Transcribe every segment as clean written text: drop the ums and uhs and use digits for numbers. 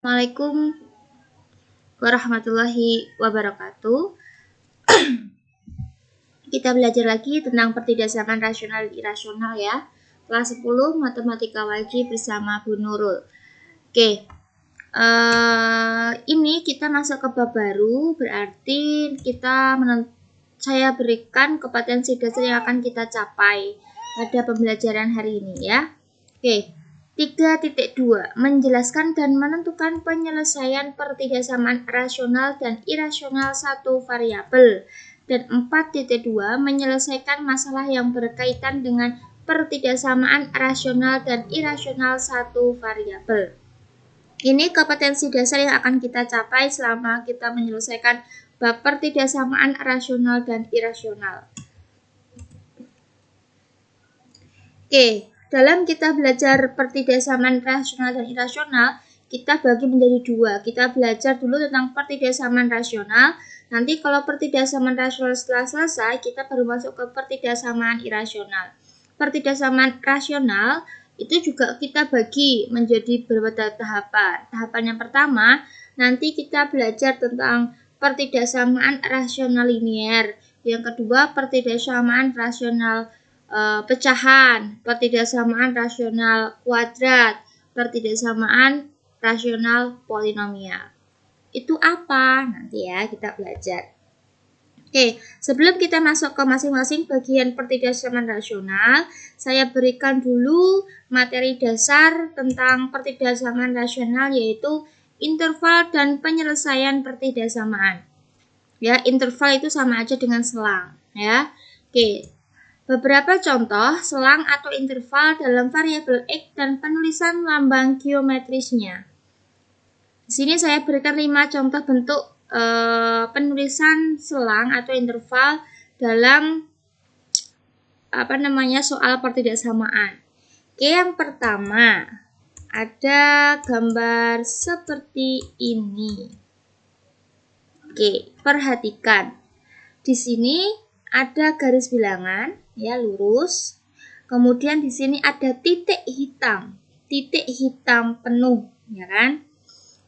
Assalamualaikum warahmatullahi wabarakatuh. Kita belajar lagi tentang pertidasaman rasional dan irasional ya. Kelas 10 Matematika Wajib bersama Bu Nurul. Oke. Ini kita masuk ke bab baru, berarti saya berikan kompetensi dasar yang akan kita capai pada pembelajaran hari ini ya. Oke. 3.2 menjelaskan dan menentukan penyelesaian pertidasaman rasional dan irasional satu variabel, dan 4.2 menyelesaikan masalah yang berkaitan dengan pertidasamaan rasional dan irasional satu variabel. Ini kompetensi dasar yang akan kita capai selama kita menyelesaikan bab pertidasamaan rasional dan irasional. Oke. Dalam kita belajar pertidasaman rasional dan irasional, kita bagi menjadi dua. Kita belajar dulu tentang pertidasaman rasional. Nanti kalau pertidasaman rasional setelah selesai, kita baru masuk ke pertidasaman irasional. Pertidasaman rasional itu juga kita bagi menjadi beberapa tahapan. Tahapan yang pertama, nanti kita belajar tentang pertidasamaan rasional linear. Yang kedua, pertidasamaan rasional pecahan, pertidasamaan rasional kuadrat, pertidasamaan rasional polinomial. Itu apa? Nanti ya kita belajar. Oke, sebelum kita masuk ke masing-masing bagian pertidasaman rasional, saya berikan dulu materi dasar tentang pertidasaman rasional, yaitu interval dan penyelesaian pertidasamaan. Ya, interval itu sama aja dengan selang, ya. Oke. Beberapa contoh selang atau interval dalam variabel X dan penulisan lambang geometrisnya. Di sini saya berikan 5 contoh bentuk penulisan selang atau interval dalam soal pertidasamaan. Oke, yang pertama ada gambar seperti ini. Oke, perhatikan. Di sini ada garis bilangan, ya, lurus. Kemudian di sini ada titik hitam penuh, ya kan?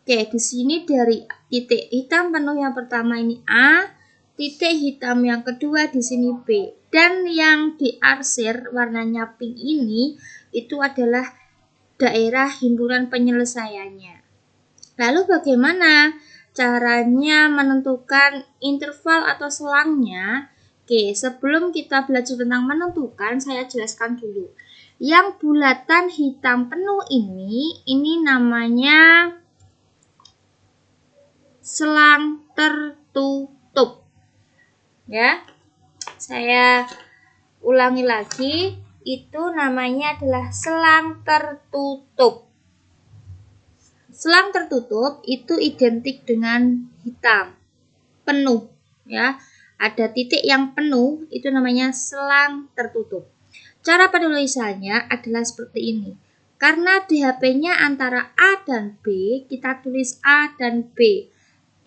Oke, di sini dari titik hitam penuh yang pertama ini A, titik hitam yang kedua di sini B, dan yang diarsir warnanya pink ini itu adalah daerah himpunan penyelesaiannya. Lalu bagaimana caranya menentukan interval atau selangnya? Oke, sebelum kita belajar tentang menentukan, saya jelaskan dulu. Yang bulatan hitam penuh ini namanya selang tertutup. Ya, saya ulangi lagi, itu namanya adalah selang tertutup. Selang tertutup itu identik dengan hitam, penuh, ya. Ada titik yang penuh, itu namanya selang tertutup. Cara penulisannya adalah seperti ini. Karena DHP-nya antara A dan B, kita tulis A dan B.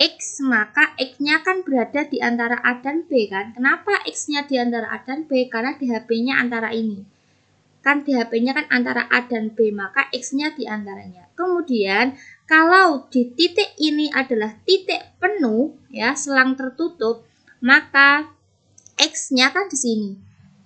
X, maka X-nya kan berada di antara A dan B kan. Kenapa X-nya di antara A dan B? Karena DHP-nya antara ini. Kan DHP-nya kan antara A dan B, maka X-nya di antaranya. Kemudian, kalau di titik ini adalah titik penuh, ya, selang tertutup, maka X-nya kan di sini.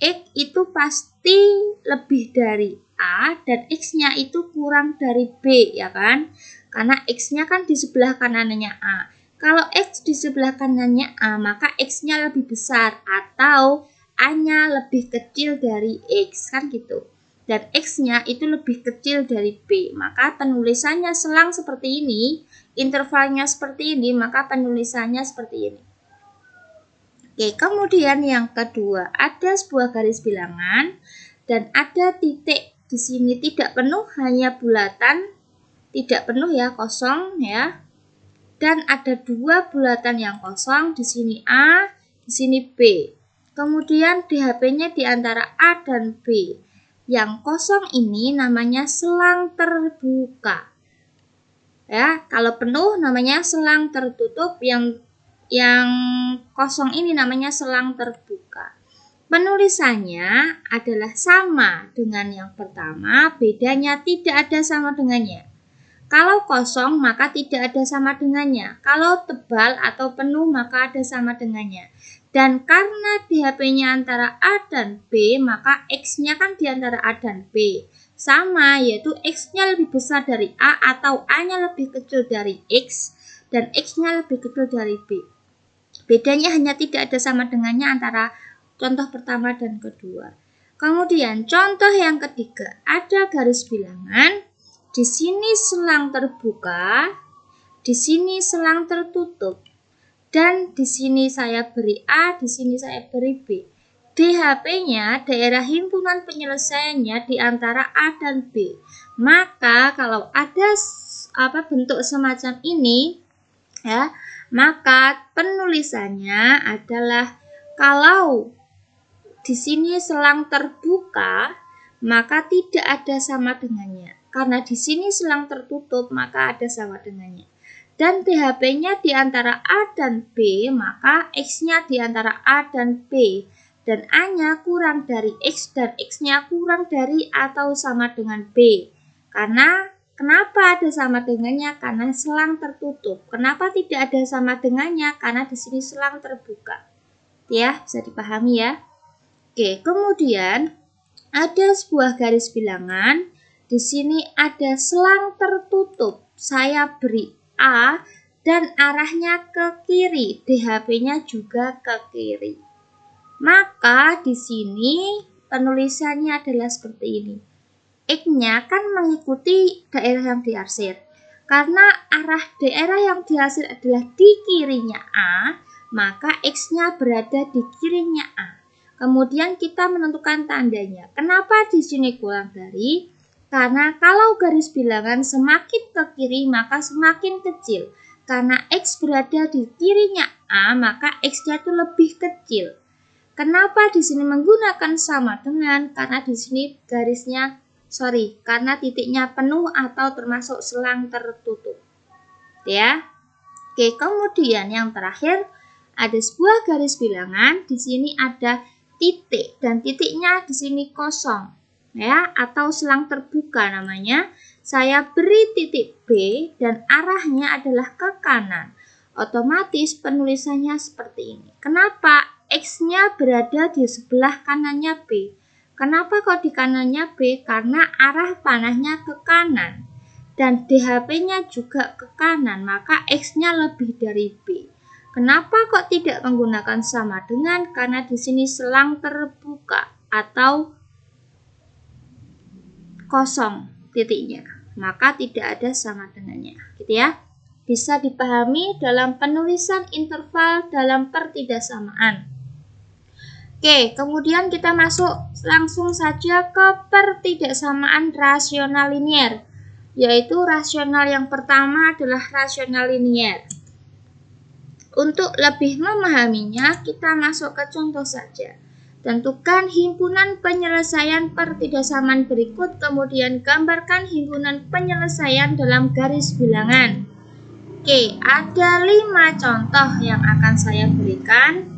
X itu pasti lebih dari A dan X-nya itu kurang dari B, ya kan? Karena X-nya kan di sebelah kanannya A. Kalau X di sebelah kanannya A, maka X-nya lebih besar atau A-nya lebih kecil dari X, kan gitu. Dan X-nya itu lebih kecil dari B. Maka penulisannya selang seperti ini, intervalnya seperti ini, maka penulisannya seperti ini. Oke, kemudian yang kedua, ada sebuah garis bilangan dan ada titik di sini tidak penuh, hanya bulatan, tidak penuh ya, kosong ya. Dan ada dua bulatan yang kosong, di sini A, di sini B. Kemudian DHP-nya di antara A dan B. Yang kosong ini namanya selang terbuka. Ya, kalau penuh namanya selang tertutup, yang kosong ini namanya selang terbuka. Penulisannya adalah sama dengan yang pertama, bedanya tidak ada sama dengannya. Kalau kosong maka tidak ada sama dengannya. Kalau tebal atau penuh maka ada sama dengannya. Dan karena DHP-nya antara A dan B, maka X-nya kan di antara A dan B. Sama, yaitu X-nya lebih besar dari A atau A-nya lebih kecil dari X dan X-nya lebih kecil dari B. Bedanya hanya tidak ada sama dengannya antara contoh pertama dan kedua. Kemudian contoh yang ketiga, ada garis bilangan, di sini selang terbuka, di sini selang tertutup. Dan di sini saya beri A, di sini saya beri B. DHP-nya, daerah himpunan penyelesaiannya di antara A dan B. Maka kalau ada bentuk semacam ini, ya, maka penulisannya adalah kalau di sini selang terbuka, maka tidak ada sama dengannya. Karena di sini selang tertutup, maka ada sama dengannya. Dan DHP-nya di antara A dan B, maka X-nya di antara A dan B. Dan A-nya kurang dari X dan X-nya kurang dari atau sama dengan B. Karena kenapa ada sama dengannya? Karena selang tertutup. Kenapa tidak ada sama dengannya? Karena di sini selang terbuka. Ya, bisa dipahami ya. Oke, kemudian ada sebuah garis bilangan. Di sini ada selang tertutup. Saya beri A dan arahnya ke kiri, DHP-nya juga ke kiri. Maka di sini penulisannya adalah seperti ini. X-nya kan mengikuti daerah yang diarsir. Karena arah daerah yang diarsir adalah di kirinya A, maka X-nya berada di kirinya A. Kemudian kita menentukan tandanya. Kenapa di sini kurang dari? Karena kalau garis bilangan semakin ke kiri maka semakin kecil. Karena X berada di kirinya A, maka X-nya itu lebih kecil. Kenapa di sini menggunakan sama dengan? Karena di sini karena titiknya penuh atau termasuk selang tertutup. Ya. Oke, kemudian yang terakhir ada sebuah garis bilangan, di sini ada titik dan titiknya di sini kosong. Ya, atau selang terbuka namanya. Saya beri titik B dan arahnya adalah ke kanan. Otomatis penulisannya seperti ini. Kenapa? X-nya berada di sebelah kanannya B. Kenapa kok di kanannya B? Karena arah panahnya ke kanan. Dan DHP-nya juga ke kanan, maka X-nya lebih dari B. Kenapa kok tidak menggunakan sama dengan? Karena di sini selang terbuka atau kosong titiknya, maka tidak ada sama dengannya, gitu ya. Bisa dipahami dalam penulisan interval dalam pertidaksamaan. Oke, kemudian kita masuk langsung saja ke pertidaksamaan rasional linier, yaitu rasional yang pertama adalah rasional linier. Untuk lebih memahaminya, kita masuk ke contoh saja. Tentukan himpunan penyelesaian pertidaksamaan berikut, kemudian gambarkan himpunan penyelesaian dalam garis bilangan. Oke, ada 5 contoh yang akan saya berikan.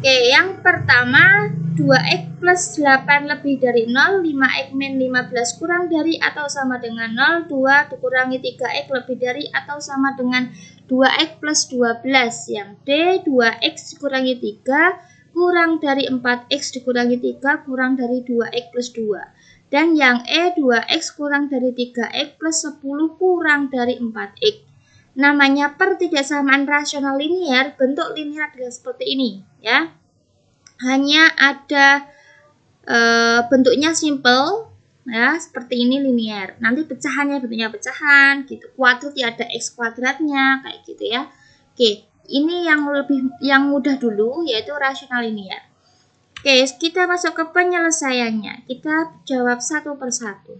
Oke, yang pertama 2x plus 8 lebih dari 0, 5x min 15 kurang dari atau sama dengan 0, 2 dikurangi 3x lebih dari atau sama dengan 2x plus 12. Yang D, 2x dikurangi 3 kurang dari 4x dikurangi 3 kurang dari 2x plus 2. Dan yang E, 2x kurang dari 3x plus 10 kurang dari 4x. Namanya pertidaksamaan rasional linier, bentuk linier adalah seperti ini, ya. Hanya ada bentuknya simple, ya, seperti ini linier. Nanti pecahannya bentuknya pecahan, gitu. Kuadrat ya ada x kuadratnya, kayak gitu ya. Oke, ini yang mudah dulu, yaitu rasional linier. Oke, kita masuk ke penyelesaiannya. Kita jawab satu persatu.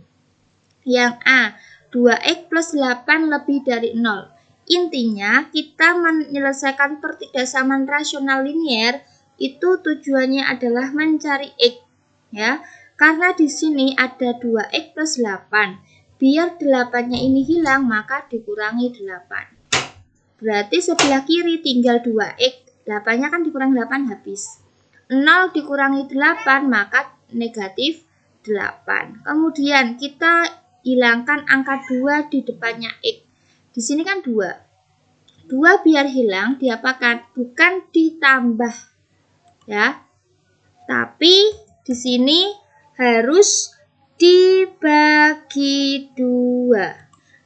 Yang A, 2x plus 8 lebih dari 0. Intinya, kita menyelesaikan pertidaksamaan rasional linier itu tujuannya adalah mencari x, ya. Karena di sini ada 2x plus 8. Biar 8-nya ini hilang, maka dikurangi 8. Berarti sebelah kiri tinggal 2x. 8-nya kan dikurangi 8 habis. 0 dikurangi 8, maka negatif 8. Kemudian kita hilangkan angka 2 di depannya X. Di sini kan 2. 2 biar hilang diapakan? Bukan ditambah. Ya. Tapi di sini harus dibagi 2.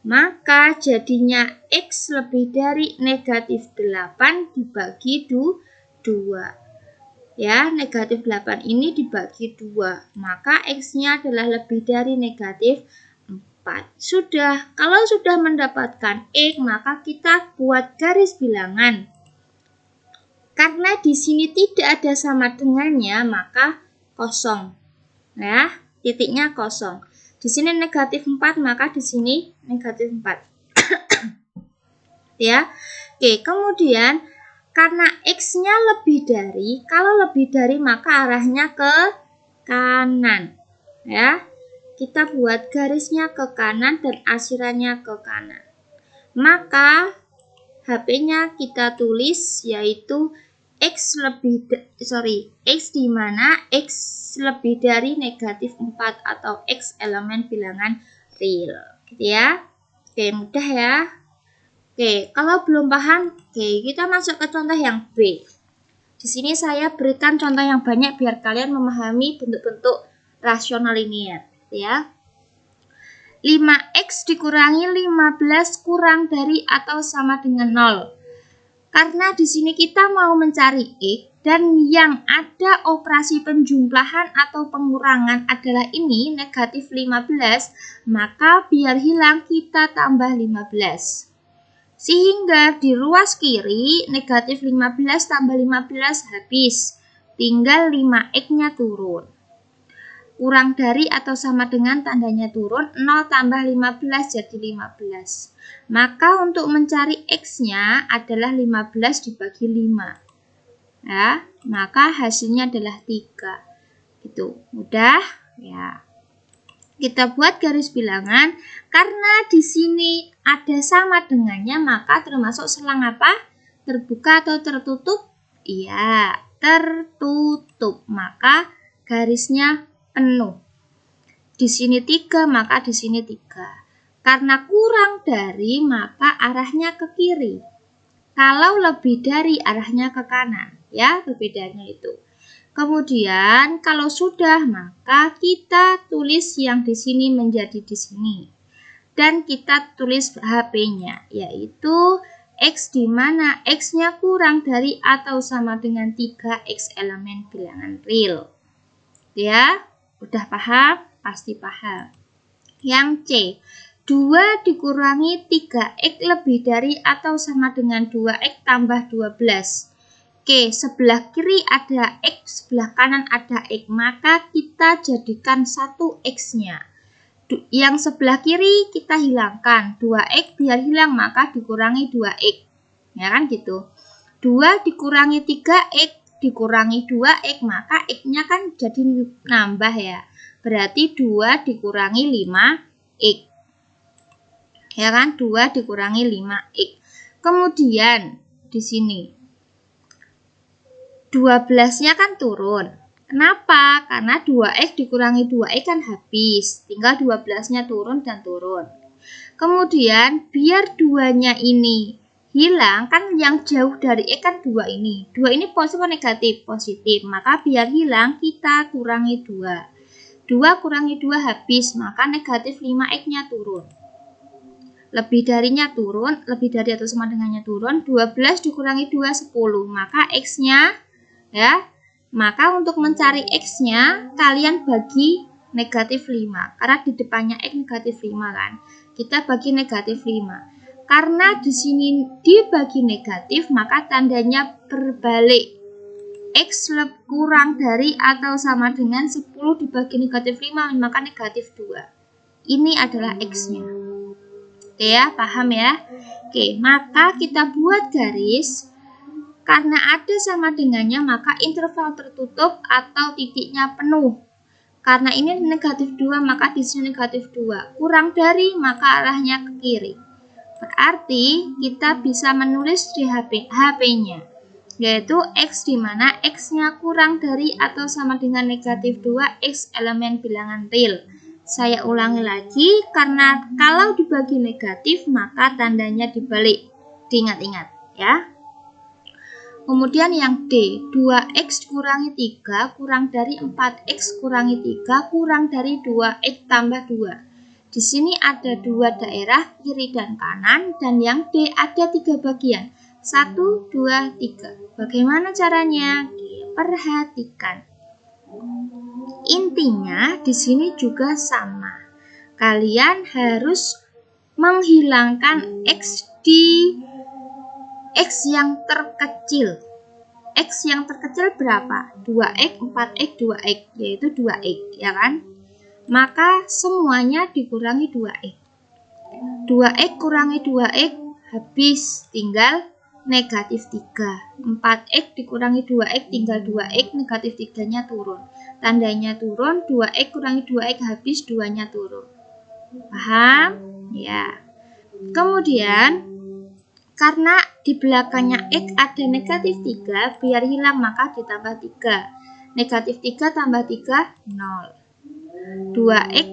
Maka jadinya X lebih dari negatif 8 dibagi 2. Ya, negatif 8 ini dibagi 2. Maka X-nya adalah lebih dari negatif 4. Sudah, kalau sudah mendapatkan X, maka kita buat garis bilangan. Karena di sini tidak ada sama dengannya, maka kosong. Ya, titiknya kosong. Di sini negatif 4, maka di sini negatif 4. Ya. Oke, kemudian karena X-nya lebih dari, kalau lebih dari maka arahnya ke kanan. Ya. Kita buat garisnya ke kanan dan asirannya ke kanan. Maka HP-nya kita tulis yaitu X di mana X lebih dari negatif 4 atau X elemen bilangan real. Gitu ya. Oke, mudah ya. Oke, kalau belum paham, kita masuk ke contoh yang B. Di sini saya berikan contoh yang banyak biar kalian memahami bentuk-bentuk rasional linear, ya. 5x dikurangi 15 kurang dari atau sama dengan 0. Karena di sini kita mau mencari x dan yang ada operasi penjumlahan atau pengurangan adalah ini negatif 15, maka biar hilang kita tambah 15. Sehingga di ruas kiri negatif 15 tambah 15 habis. Tinggal 5x-nya turun. Kurang dari atau sama dengan tandanya turun. 0 tambah 15 jadi 15. Maka untuk mencari x-nya adalah 15 dibagi 5. Ya, maka hasilnya adalah 3. Gitu. Mudah ya. Kita buat garis bilangan. Karena di sini ada sama dengannya, maka termasuk selang apa? Terbuka atau tertutup? Iya, tertutup. Maka garisnya penuh. Di sini 3, maka di sini 3. Karena kurang dari, maka arahnya ke kiri. Kalau lebih dari, arahnya ke kanan. Ya, perbedaannya itu. Kemudian kalau sudah, maka kita tulis yang di sini menjadi di sini. Dan kita tulis HP-nya, yaitu X di mana X-nya kurang dari atau sama dengan 3X elemen bilangan real. Ya, udah paham? Pasti paham. Yang C, 2 dikurangi 3X lebih dari atau sama dengan 2X tambah 12. Oke, sebelah kiri ada X, sebelah kanan ada X, maka kita jadikan 1 X-nya. Yang sebelah kiri kita hilangkan, 2X biar hilang, maka dikurangi 2X. Ya kan gitu. 2 dikurangi 3X, dikurangi 2X, maka X-nya kan jadi nambah ya. Berarti 2 dikurangi 5X. Ya kan, 2 dikurangi 5X. Kemudian di sini 12-nya kan turun. Kenapa? Karena 2X dikurangi 2X kan habis. Tinggal 12-nya turun dan turun. Kemudian biar 2-nya ini hilang, kan yang jauh dari X kan 2 ini. 2 ini positif atau negatif? Positif. Maka biar hilang kita kurangi 2. 2 kurangi 2 habis, maka negatif 5X-nya turun. Lebih darinya turun, lebih dari atau sama dengannya turun. 12 dikurangi 2, 10. Maka X-nya ya, maka untuk mencari X-nya kalian bagi negatif 5 karena di depannya X negatif 5 kan, kita bagi negatif 5 karena di sini dibagi negatif maka tandanya berbalik. X kurang dari atau sama dengan 10 dibagi negatif 5 maka negatif 2. Ini adalah X-nya. Oke ya, paham ya? Oke, maka kita buat garis. Karena ada sama dengannya, maka interval tertutup atau titiknya penuh. Karena ini negatif 2, maka di sini negatif 2. Kurang dari, maka arahnya ke kiri. Berarti kita bisa menulis di HP-nya, yaitu X di mana X-nya kurang dari atau sama dengan negatif 2, X elemen bilangan real. Saya ulangi lagi, karena kalau dibagi negatif maka tandanya dibalik. Diingat-ingat ya. Kemudian yang D, 2x kurangi 3 kurang dari 4x kurangi 3 kurang dari 2x tambah 2. Di sini ada dua daerah, kiri dan kanan, dan yang D ada 3 bagian. 1, 2, 3. Bagaimana caranya? Perhatikan. Intinya di sini juga sama. Kalian harus menghilangkan x di X yang terkecil. X yang terkecil berapa? 2x, 4x, 2x, yaitu 2x, ya kan? Maka semuanya dikurangi 2x. 2x kurangi 2x habis, tinggal negatif 3. 4x dikurangi 2x tinggal 2x, negatif 3-nya turun. Tandanya turun, 2x kurangi 2x habis, 2-nya turun. Paham? Ya. Kemudian karena di belakangnya X ada negatif 3, biar hilang maka ditambah 3. Negatif 3 tambah 3, 0. 2X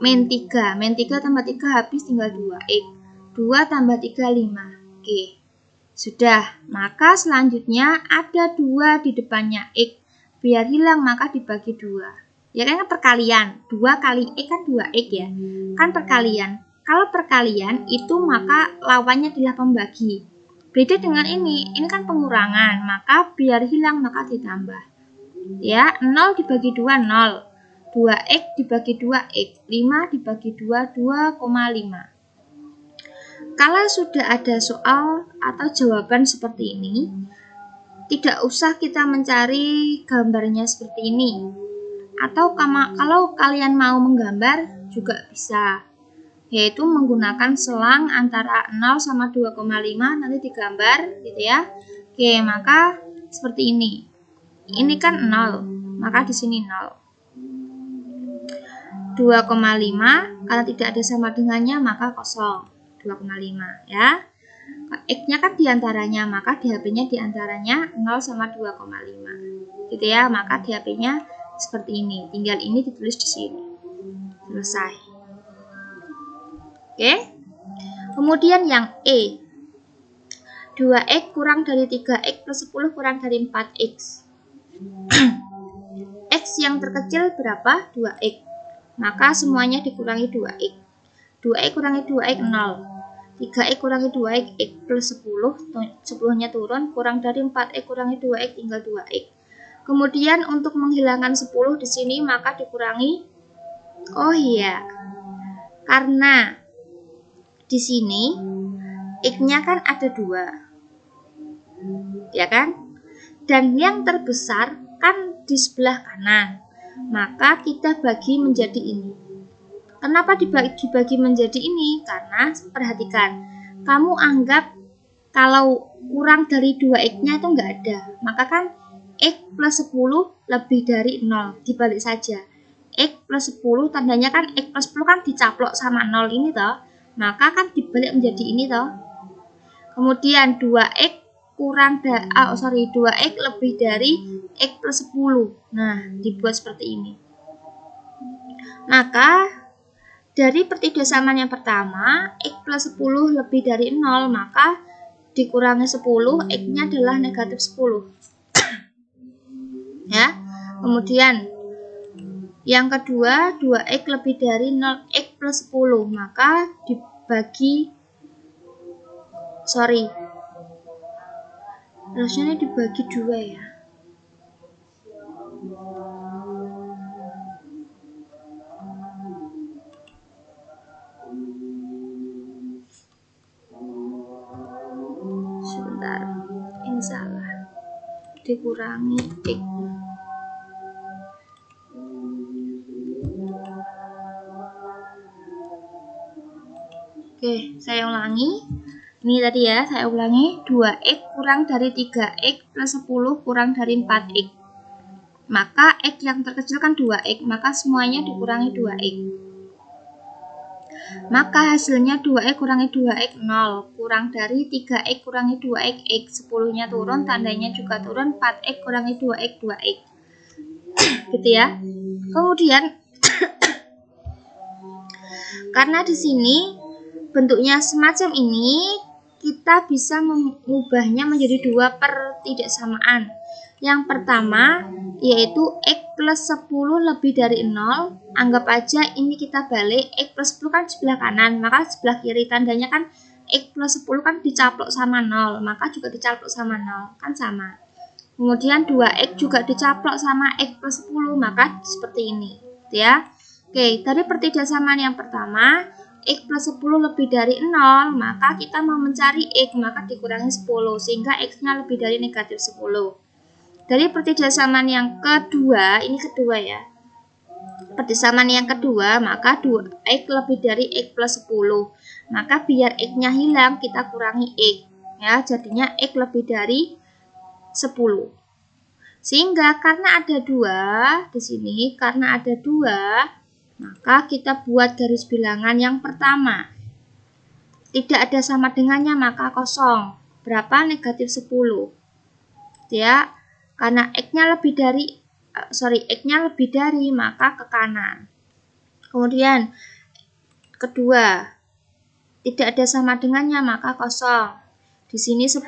min 3. Min 3 tambah 3 habis tinggal 2X. 2 tambah 3, 5. Oke. Sudah. Maka selanjutnya ada 2 di depannya X. Biar hilang maka dibagi 2. Ya kan perkalian. 2 kali X kan 2X ya. Kan perkalian. Kalau perkalian itu maka lawannya adalah pembagi. Beda dengan ini kan pengurangan, maka biar hilang maka ditambah. Ya, 0 dibagi 2, 0. 2x dibagi 2x, 5 dibagi 2, 2,5. Kalau sudah ada soal atau jawaban seperti ini, tidak usah kita mencari gambarnya seperti ini. Atau kalau kalian mau menggambar juga bisa. Yaitu menggunakan selang antara 0 sama 2,5 nanti digambar gitu ya. Oke, maka seperti ini. Ini kan 0, maka di sini 0. 2,5 kalau tidak ada sama dengannya maka kosong. 2,5 ya. X-nya kan diantaranya, maka di HP-nya diantaranya 0 sama 2,5. Gitu ya, maka di HP-nya seperti ini. Tinggal ini ditulis di sini. Selesai. Oke. Kemudian yang E. 2x kurang dari 3x plus 10 kurang dari 4x. X yang terkecil berapa? 2x. Maka semuanya dikurangi 2x. 2x kurangi 2x 0. 3x kurangi 2x, x plus 10. 10-nya turun, kurang dari 4x kurangi 2x tinggal 2x. Kemudian untuk menghilangkan 10 di sini maka dikurangi. Oh iya. Karena di sini X-nya kan ada 2, ya kan? Dan yang terbesar kan di sebelah kanan, maka kita bagi menjadi ini. Kenapa dibagi menjadi ini? Karena perhatikan, kamu anggap kalau kurang dari 2X-nya itu enggak ada, maka kan X plus 10 lebih dari 0, dibalik saja. X plus 10 tandanya kan X plus 10 kan dicaplok sama 0 ini toh. Maka kan dibalik menjadi ini toh. Kemudian 2x kurang 2x lebih dari x plus 10. Nah, dibuat seperti ini. Maka dari pertidasaman yang pertama, x plus 10 lebih dari 0, maka dikurangi 10, x-nya adalah negatif 10. Ya. Kemudian yang kedua, 2x lebih dari 0, x plus 10, maka harusnya dibagi 2 ya. Sebentar, ini salah. Dikurangi x. Oke, saya ulangi. Ini tadi ya, saya ulangi. 2x kurang dari 3x plus 10 kurang dari 4x. Maka x yang terkecil kan 2x, maka semuanya dikurangi 2x. Maka hasilnya 2x kurangi 2x 0. Kurang dari 3x kurangi 2x, x 10-nya turun, tandanya juga turun. 4x kurangi 2x, 2x. Gitu ya. Kemudian Karena di sini bentuknya semacam ini, kita bisa mengubahnya menjadi dua pertidaksamaan. Yang pertama yaitu X plus 10 lebih dari 0. Anggap aja ini kita balik, X plus 10 kan sebelah kanan, maka sebelah kiri tandanya kan X plus 10 kan dicaplok sama 0, maka juga dicaplok sama 0, kan sama. Kemudian 2X juga dicaplok sama X plus 10, maka seperti ini, ya. Oke, dari pertidaksamaan yang pertama, X plus 10 lebih dari 0, maka kita mau mencari X, maka dikurangi 10, sehingga X-nya lebih dari negatif 10. Dari pertidaksamaan yang kedua, ini kedua ya. Pertidaksamaan yang kedua, maka 2X lebih dari X plus 10. Maka biar X-nya hilang, kita kurangi X. Ya, jadinya X lebih dari 10. Sehingga karena ada 2 di sini, karena ada 2, maka kita buat garis bilangan yang pertama. Tidak ada sama dengannya, maka kosong. Berapa? Negatif 10. Ya, karena X-nya lebih dari, maka ke kanan. Kemudian kedua, tidak ada sama dengannya, maka kosong. Di sini 10.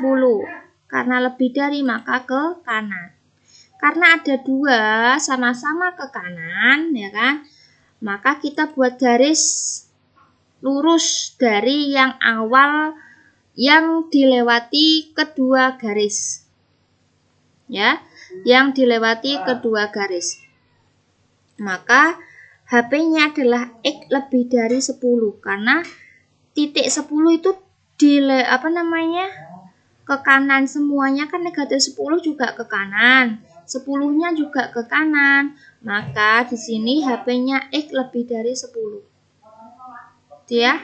Karena lebih dari, maka ke kanan. Karena ada 2 sama-sama ke kanan, ya kan? Maka kita buat garis lurus dari yang awal yang dilewati kedua garis. Ya, yang dilewati kedua garis. Maka HP-nya adalah X lebih dari 10 karena titik 10 itu ke kanan semuanya, kan negatif 10 juga ke kanan, 10-nya juga ke kanan. Maka di sini HP-nya X lebih dari 10. Ya.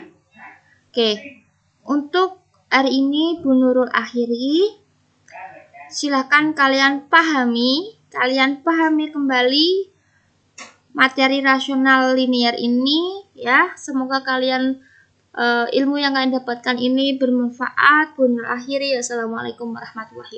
Oke. Untuk hari ini Bu Nurul akhiri. Silakan kalian pahami kembali materi rasional linear ini, ya. Semoga kalian ilmu yang kalian dapatkan ini bermanfaat. Bu Nurul akhiri. Assalamualaikum warahmatullahi wabarakatuh.